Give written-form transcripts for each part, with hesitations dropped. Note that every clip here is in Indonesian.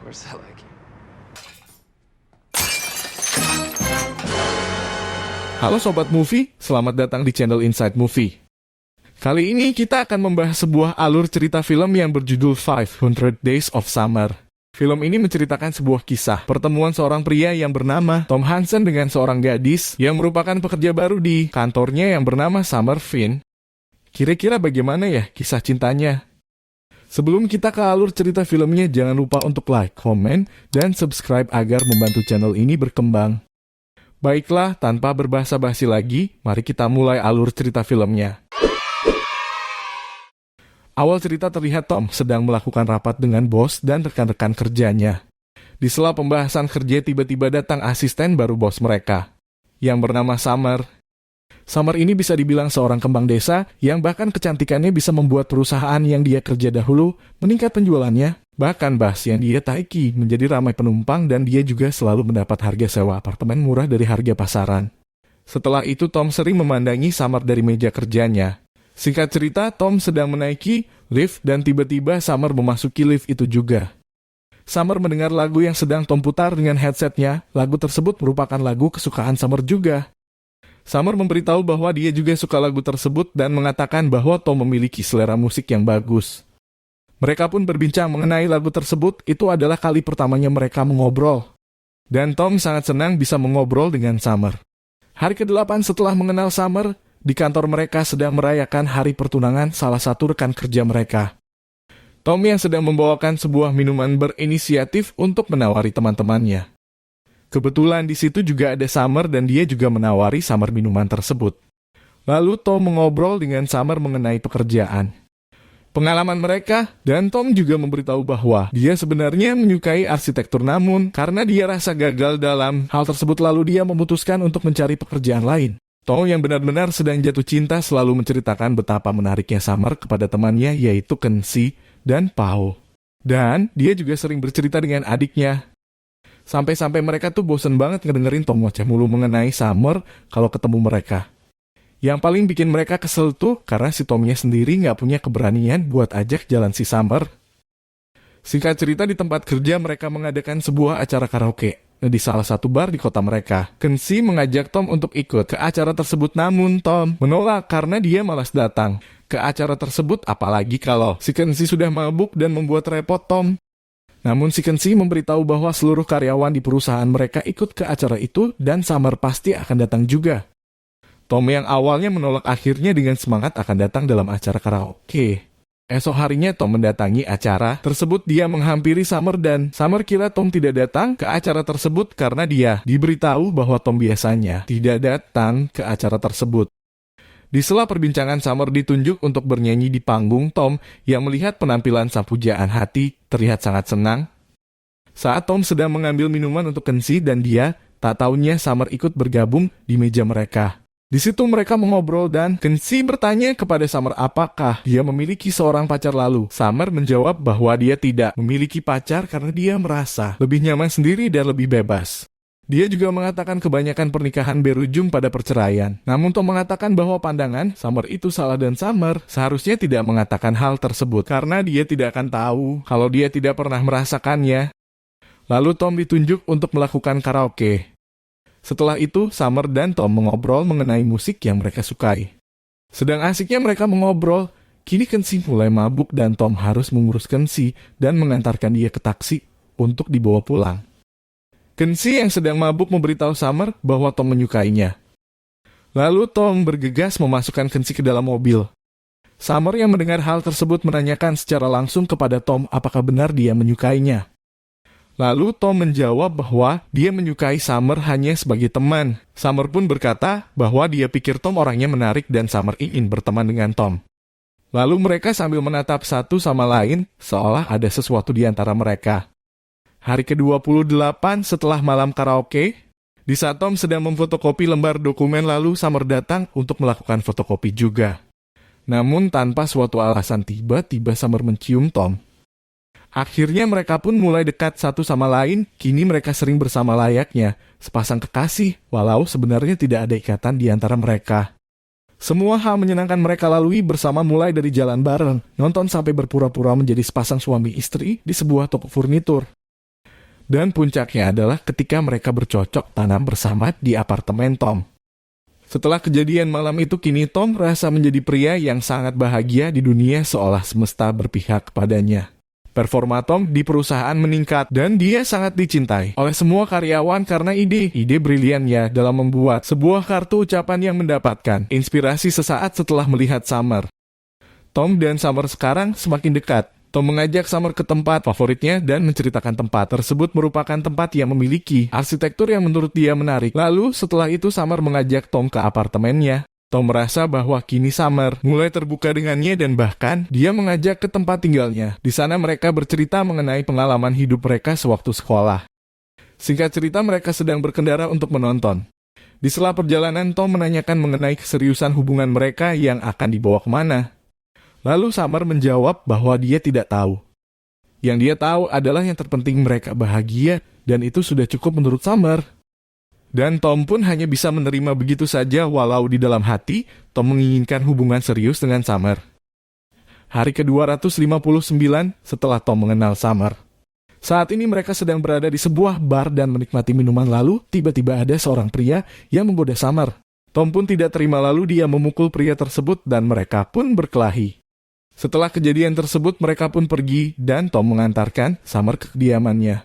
course I like you. Halo Sobat Movie, selamat datang di channel Inside Movie. Kali ini kita akan membahas sebuah alur cerita film yang berjudul 500 Days of Summer. Film ini menceritakan sebuah kisah pertemuan seorang pria yang bernama Tom Hansen dengan seorang gadis yang merupakan pekerja baru di kantornya yang bernama Summer Finn. Kira-kira bagaimana ya kisah cintanya? Sebelum kita ke alur cerita filmnya, jangan lupa untuk like, komen, dan subscribe agar membantu channel ini berkembang. Baiklah, tanpa berbasa-basi lagi, mari kita mulai alur cerita filmnya. Awal cerita terlihat Tom sedang melakukan rapat dengan bos dan rekan-rekan kerjanya. Di sela pembahasan kerja, tiba-tiba datang asisten baru bos mereka, yang bernama Summer. Summer ini bisa dibilang seorang kembang desa yang bahkan kecantikannya bisa membuat perusahaan yang dia kerja dahulu meningkat penjualannya. Bahkan bus yang dia taiki menjadi ramai penumpang dan dia juga selalu mendapat harga sewa apartemen murah dari harga pasaran. Setelah itu Tom sering memandangi Summer dari meja kerjanya. Singkat cerita, Tom sedang menaiki lift dan tiba-tiba Summer memasuki lift itu juga. Summer mendengar lagu yang sedang Tom putar dengan headsetnya. Lagu tersebut merupakan lagu kesukaan Summer juga. Summer memberitahu bahwa dia juga suka lagu tersebut dan mengatakan bahwa Tom memiliki selera musik yang bagus. Mereka pun berbincang mengenai lagu tersebut. Itu adalah kali pertamanya mereka mengobrol. Dan Tom sangat senang bisa mengobrol dengan Summer. Hari ke-8 setelah mengenal Summer, di kantor mereka sedang merayakan hari pertunangan salah satu rekan kerja mereka. Tom yang sedang membawakan sebuah minuman berinisiatif untuk menawari teman-temannya. Kebetulan di situ juga ada Summer dan dia juga menawari Summer minuman tersebut. Lalu Tom mengobrol dengan Summer mengenai pekerjaan, pengalaman mereka, dan Tom juga memberitahu bahwa dia sebenarnya menyukai arsitektur, namun karena dia rasa gagal dalam hal tersebut lalu dia memutuskan untuk mencari pekerjaan lain. Tom yang benar-benar sedang jatuh cinta selalu menceritakan betapa menariknya Summer kepada temannya yaitu Kenzie dan Paul. Dan dia juga sering bercerita dengan adiknya. Sampai-sampai mereka tuh bosen banget ngedengerin Tom ngoceh mulu mengenai Summer kalau ketemu mereka. Yang paling bikin mereka kesel tuh karena si Tomnya sendiri nggak punya keberanian buat ajak jalan si Summer. Singkat cerita, di tempat kerja mereka mengadakan sebuah acara karaoke di salah satu bar di kota mereka. Kenzie mengajak Tom untuk ikut ke acara tersebut, namun Tom menolak karena dia malas datang ke acara tersebut, apalagi kalau si Kenzie sudah mabuk dan membuat repot Tom. Namun si Kenzie memberitahu bahwa seluruh karyawan di perusahaan mereka ikut ke acara itu dan Summer pasti akan datang juga. Tom yang awalnya menolak akhirnya dengan semangat akan datang dalam acara karaoke. Esok harinya Tom mendatangi acara tersebut. Dia menghampiri Summer dan Summer kira Tom tidak datang ke acara tersebut karena dia diberitahu bahwa Tom biasanya tidak datang ke acara tersebut. Di sela perbincangan, Summer ditunjuk untuk bernyanyi di panggung. Tom yang melihat penampilan sang pujaan hati terlihat sangat senang. Saat Tom sedang mengambil minuman untuk Kenzie dan dia tak taunya Summer ikut bergabung di meja mereka. Di situ mereka mengobrol dan Kenzie bertanya kepada Summer apakah dia memiliki seorang pacar lalu. Summer menjawab bahwa dia tidak memiliki pacar karena dia merasa lebih nyaman sendiri dan lebih bebas. Dia juga mengatakan kebanyakan pernikahan berujung pada perceraian. Namun Tom mengatakan bahwa pandangan Summer itu salah dan Summer seharusnya tidak mengatakan hal tersebut karena dia tidak akan tahu kalau dia tidak pernah merasakannya. Lalu Tom ditunjuk untuk melakukan karaoke. Setelah itu Summer dan Tom mengobrol mengenai musik yang mereka sukai. Sedang asiknya mereka mengobrol, kini Kenzie mulai mabuk dan Tom harus mengurus Kenzie dan mengantarkan dia ke taksi untuk dibawa pulang. Kenzie yang sedang mabuk memberitahu Summer bahwa Tom menyukainya. Lalu Tom bergegas memasukkan Kenzie ke dalam mobil. Summer yang mendengar hal tersebut menanyakan secara langsung kepada Tom apakah benar dia menyukainya. Lalu Tom menjawab bahwa dia menyukai Summer hanya sebagai teman. Summer pun berkata bahwa dia pikir Tom orangnya menarik dan Summer ingin berteman dengan Tom. Lalu mereka sambil menatap satu sama lain seolah ada sesuatu di antara mereka. Hari ke-28 setelah malam karaoke, di saat Tom sedang memfotokopi lembar dokumen lalu Summer datang untuk melakukan fotokopi juga. Namun tanpa suatu alasan tiba-tiba Summer mencium Tom. Akhirnya mereka pun mulai dekat satu sama lain. Kini mereka sering bersama layaknya sepasang kekasih, walau sebenarnya tidak ada ikatan di antara mereka. Semua hal menyenangkan mereka lalui bersama mulai dari jalan bareng, nonton sampai berpura-pura menjadi sepasang suami istri di sebuah toko furnitur. Dan puncaknya adalah ketika mereka bercocok tanam bersama di apartemen Tom. Setelah kejadian malam itu, kini Tom merasa menjadi pria yang sangat bahagia di dunia seolah semesta berpihak kepadanya. Performa Tom di perusahaan meningkat dan dia sangat dicintai oleh semua karyawan karena ide briliannya dalam membuat sebuah kartu ucapan yang mendapatkan inspirasi sesaat setelah melihat Summer. Tom dan Summer sekarang semakin dekat. Tom mengajak Summer ke tempat favoritnya dan menceritakan tempat tersebut merupakan tempat yang memiliki arsitektur yang menurut dia menarik. Lalu setelah itu Summer mengajak Tom ke apartemennya. Tom merasa bahwa kini Summer mulai terbuka dengannya dan bahkan dia mengajak ke tempat tinggalnya. Di sana mereka bercerita mengenai pengalaman hidup mereka sewaktu sekolah. Singkat cerita, mereka sedang berkendara untuk menonton. Di sela perjalanan, Tom menanyakan mengenai keseriusan hubungan mereka yang akan dibawa kemana. Lalu Summer menjawab bahwa dia tidak tahu. Yang dia tahu adalah yang terpenting mereka bahagia dan itu sudah cukup menurut Summer. Dan Tom pun hanya bisa menerima begitu saja walau di dalam hati, Tom menginginkan hubungan serius dengan Summer. Hari ke-259 setelah Tom mengenal Summer. Saat ini mereka sedang berada di sebuah bar dan menikmati minuman lalu, tiba-tiba ada seorang pria yang menggoda Summer. Tom pun tidak terima lalu dia memukul pria tersebut dan mereka pun berkelahi. Setelah kejadian tersebut mereka pun pergi dan Tom mengantarkan Summer ke kediamannya.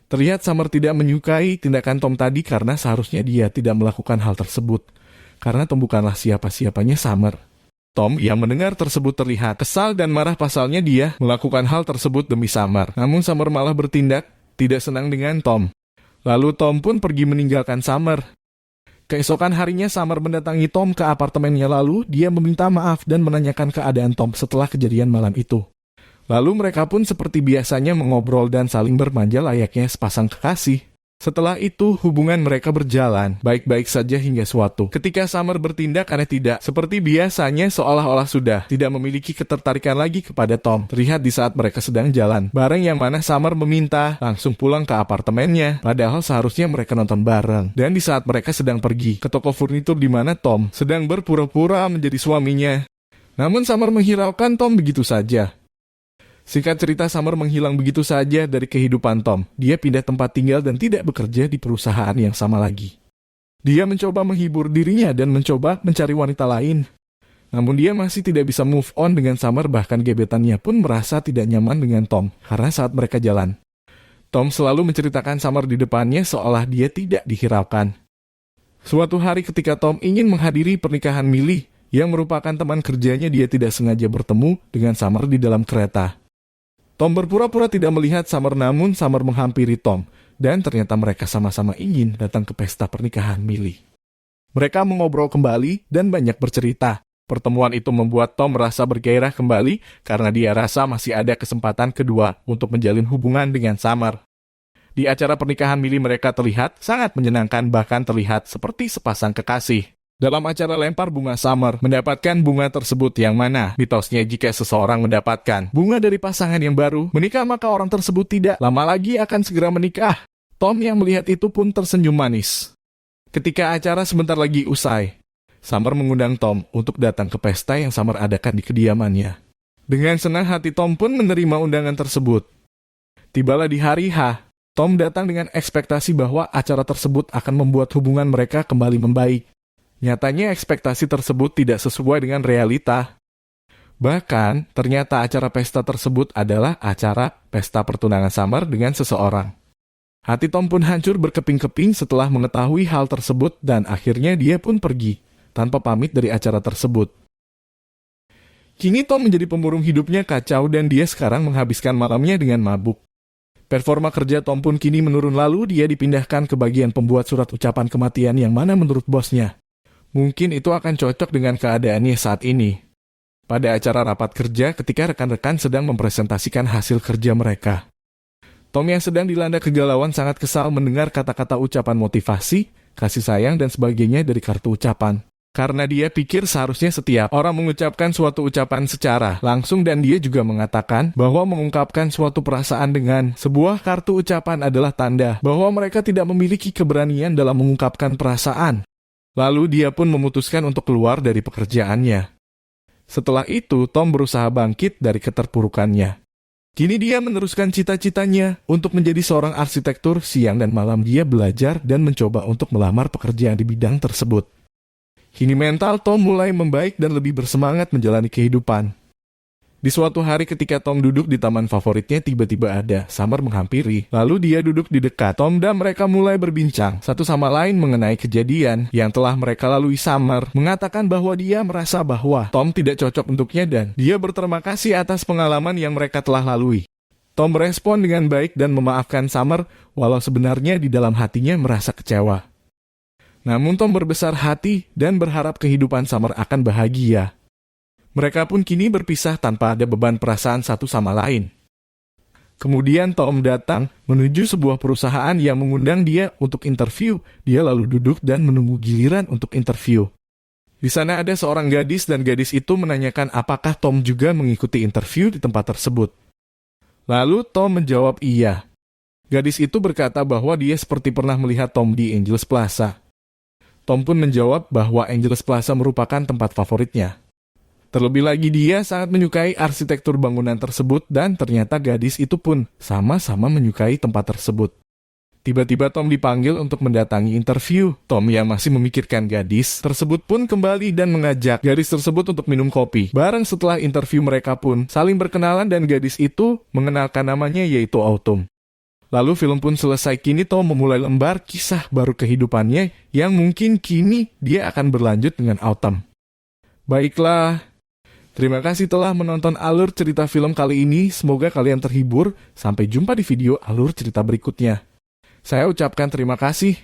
Terlihat Summer tidak menyukai tindakan Tom tadi karena seharusnya dia tidak melakukan hal tersebut. Karena Tom bukanlah siapa-siapanya Summer. Tom yang mendengar tersebut terlihat kesal dan marah pasalnya dia melakukan hal tersebut demi Summer. Namun Summer malah bertindak tidak senang dengan Tom. Lalu Tom pun pergi meninggalkan Summer. Keesokan harinya Summer mendatangi Tom ke apartemennya lalu dia meminta maaf dan menanyakan keadaan Tom setelah kejadian malam itu. Lalu mereka pun seperti biasanya mengobrol dan saling bermanja layaknya sepasang kekasih. Setelah itu hubungan mereka berjalan baik-baik saja hingga suatu ketika Summer bertindak aneh tidak seperti biasanya seolah-olah sudah tidak memiliki ketertarikan lagi kepada Tom. Terlihat di saat mereka sedang jalan bareng yang mana Summer meminta langsung pulang ke apartemennya padahal seharusnya mereka nonton bareng. Dan di saat mereka sedang pergi ke toko furnitur di mana Tom sedang berpura-pura menjadi suaminya. Namun Summer menghiraukan Tom begitu saja. Singkat cerita, Summer menghilang begitu saja dari kehidupan Tom. Dia pindah tempat tinggal dan tidak bekerja di perusahaan yang sama lagi. Dia mencoba menghibur dirinya dan mencoba mencari wanita lain. Namun dia masih tidak bisa move on dengan Summer, bahkan gebetannya pun merasa tidak nyaman dengan Tom karena saat mereka jalan. Tom selalu menceritakan Summer di depannya seolah dia tidak dihiraukan. Suatu hari ketika Tom ingin menghadiri pernikahan Millie, yang merupakan teman kerjanya, dia tidak sengaja bertemu dengan Summer di dalam kereta. Tom berpura-pura tidak melihat Summer namun Summer menghampiri Tom dan ternyata mereka sama-sama ingin datang ke pesta pernikahan Millie. Mereka mengobrol kembali dan banyak bercerita. Pertemuan itu membuat Tom merasa bergairah kembali karena dia rasa masih ada kesempatan kedua untuk menjalin hubungan dengan Summer. Di acara pernikahan Millie mereka terlihat sangat menyenangkan bahkan terlihat seperti sepasang kekasih. Dalam acara lempar bunga, Summer mendapatkan bunga tersebut yang mana mitosnya jika seseorang mendapatkan bunga dari pasangan yang baru menikah maka orang tersebut tidak lama lagi akan segera menikah. Tom yang melihat itu pun tersenyum manis. Ketika acara sebentar lagi usai, Summer mengundang Tom untuk datang ke pesta yang Summer adakan di kediamannya. Dengan senang hati Tom pun menerima undangan tersebut. Tibalah di hari H, Tom datang dengan ekspektasi bahwa acara tersebut akan membuat hubungan mereka kembali membaik. Nyatanya ekspektasi tersebut tidak sesuai dengan realita. Bahkan, ternyata acara pesta tersebut adalah acara pesta pertunangan Summer dengan seseorang. Hati Tom pun hancur berkeping-keping setelah mengetahui hal tersebut dan akhirnya dia pun pergi, tanpa pamit dari acara tersebut. Kini Tom menjadi pemurung hidupnya kacau dan dia sekarang menghabiskan malamnya dengan mabuk. Performa kerja Tom pun kini menurun lalu dia dipindahkan ke bagian pembuat surat ucapan kematian yang mana menurut bosnya mungkin itu akan cocok dengan keadaannya saat ini. Pada acara rapat kerja ketika rekan-rekan sedang mempresentasikan hasil kerja mereka. Tom yang sedang dilanda kegalauan sangat kesal mendengar kata-kata ucapan motivasi, kasih sayang dan sebagainya dari kartu ucapan. Karena dia pikir seharusnya setiap orang mengucapkan suatu ucapan secara langsung dan dia juga mengatakan bahwa mengungkapkan suatu perasaan dengan sebuah kartu ucapan adalah tanda bahwa mereka tidak memiliki keberanian dalam mengungkapkan perasaan. Lalu dia pun memutuskan untuk keluar dari pekerjaannya. Setelah itu, Tom berusaha bangkit dari keterpurukannya. Kini dia meneruskan cita-citanya untuk menjadi seorang arsitektur. Siang dan malam dia belajar dan mencoba untuk melamar pekerjaan di bidang tersebut. Kini mental Tom mulai membaik dan lebih bersemangat menjalani kehidupan. Di suatu hari ketika Tom duduk di taman favoritnya, tiba-tiba ada Summer menghampiri. Lalu dia duduk di dekat Tom dan mereka mulai berbincang satu sama lain mengenai kejadian yang telah mereka lalui. Summer mengatakan bahwa dia merasa bahwa Tom tidak cocok untuknya dan dia berterima kasih atas pengalaman yang mereka telah lalui. Tom merespon dengan baik dan memaafkan Summer, walau sebenarnya di dalam hatinya merasa kecewa. Namun Tom berbesar hati dan berharap kehidupan Summer akan bahagia. Mereka pun kini berpisah tanpa ada beban perasaan satu sama lain. Kemudian Tom datang menuju sebuah perusahaan yang mengundang dia untuk interview. Dia lalu duduk dan menunggu giliran untuk interview. Di sana ada seorang gadis dan gadis itu menanyakan apakah Tom juga mengikuti interview di tempat tersebut. Lalu Tom menjawab iya. Gadis itu berkata bahwa dia seperti pernah melihat Tom di Angeles Plaza. Tom pun menjawab bahwa Angeles Plaza merupakan tempat favoritnya. Terlebih lagi dia sangat menyukai arsitektur bangunan tersebut dan ternyata gadis itu pun sama-sama menyukai tempat tersebut. Tiba-tiba Tom dipanggil untuk mendatangi interview. Tom yang masih memikirkan gadis tersebut pun kembali dan mengajak gadis tersebut untuk minum kopi. Bareng setelah interview mereka pun saling berkenalan dan gadis itu mengenalkan namanya yaitu Autumn. Lalu film pun selesai. Kini Tom memulai lembar kisah baru kehidupannya yang mungkin kini dia akan berlanjut dengan Autumn. Baiklah. Terima kasih telah menonton alur cerita film kali ini. Semoga kalian terhibur. Sampai jumpa di video alur cerita berikutnya. Saya ucapkan terima kasih.